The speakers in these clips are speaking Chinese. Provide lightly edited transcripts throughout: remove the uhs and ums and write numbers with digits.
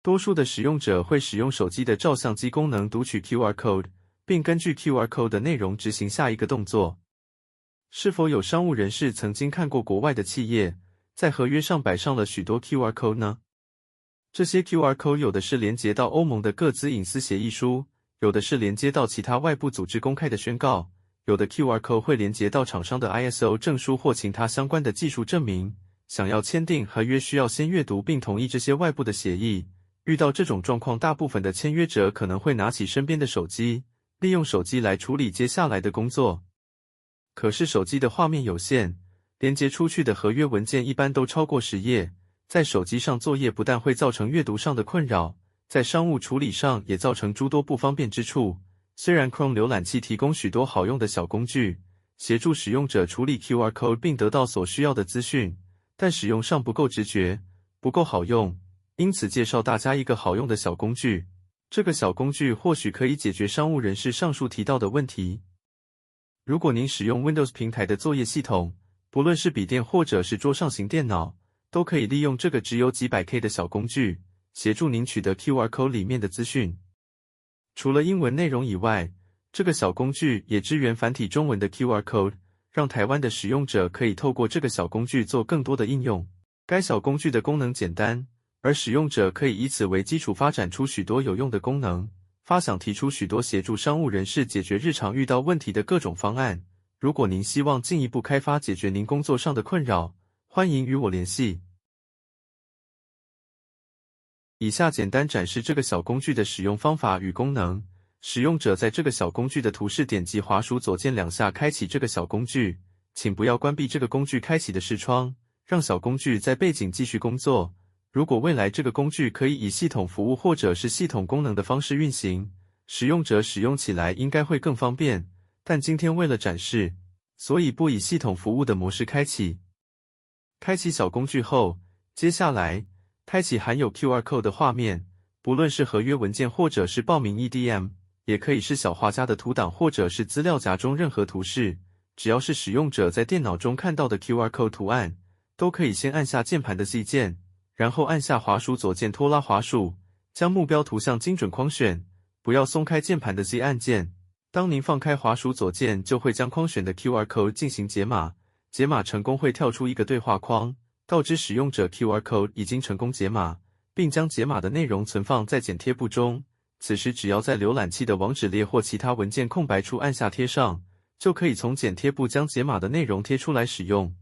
多数的使用者会使用手机的照相机功能读取 QR code， 并根据 QR code 的内容执行下一个动作。是否有商务人士曾经看过国外的企业在合约上摆上了许多 QR code 呢？这些 QR code 有的是连接到欧盟的个资隐私协议书，有的是连接到其他外部组织公开的宣告，有的 QR code 会连接到厂商的 ISO 证书或其他相关的技术证明。想要签订合约，需要先阅读并同意这些外部的协议。遇到这种状况，大部分的签约者可能会拿起身边的手机，利用手机来处理接下来的工作。可是手机的画面有限，连接出去的合约文件一般都超过10页，在手机上作业不但会造成阅读上的困扰，在商务处理上也造成诸多不方便之处。虽然 Chrome 浏览器提供许多好用的小工具，协助使用者处理 QR code 并得到所需要的资讯，但使用上不够直觉，不够好用。因此介绍大家一个好用的小工具，这个小工具或许可以解决商务人士上述提到的问题。如果您使用 Windows 平台的作业系统，不论是笔电或者是桌上型电脑，都可以利用这个只有几百 K 的小工具，协助您取得 QR code 里面的资讯。除了英文内容以外，这个小工具也支援繁体中文的 QR code， 让台湾的使用者可以透过这个小工具做更多的应用。该小工具的功能简单，而使用者可以以此为基础发展出许多有用的功能，发想提出许多协助商务人士解决日常遇到问题的各种方案。如果您希望进一步开发解决您工作上的困扰，欢迎与我联系。以下简单展示这个小工具的使用方法与功能。使用者在这个小工具的图示点击滑鼠左键2下开启这个小工具，请不要关闭这个工具开启的视窗，让小工具在背景继续工作。如果未来这个工具可以以系统服务或者是系统功能的方式运行，使用者使用起来应该会更方便，但今天为了展示，所以不以系统服务的模式开启。开启小工具后，接下来开启含有 QR code 的画面，不论是合约文件或者是报名 EDM， 也可以是小画家的图档或者是资料夹中任何图示，只要是使用者在电脑中看到的 QR code 图案，都可以先按下键盘的 Z 键，然后按下滑鼠左键拖拉滑鼠，将目标图像精准框选，不要松开键盘的 Z 按键。当您放开滑鼠左键，就会将框选的 QR code 进行解码，解码成功会跳出一个对话框，告知使用者 QR code 已经成功解码，并将解码的内容存放在剪贴簿中。此时只要在浏览器的网址列或其他文件空白处按下贴上，就可以从剪贴簿将解码的内容贴出来使用。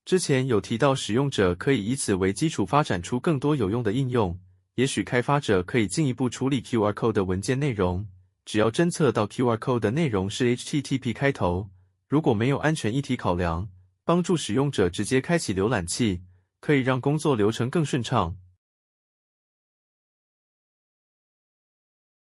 之前有提到使用者可以以此为基础发展出更多有用的应用，也许开发者可以进一步处理 QR code 的文件内容，只要侦测到 QR code 的内容是 HTTP 开头，如果没有安全议题考量，帮助使用者直接开启浏览器，可以让工作流程更顺畅。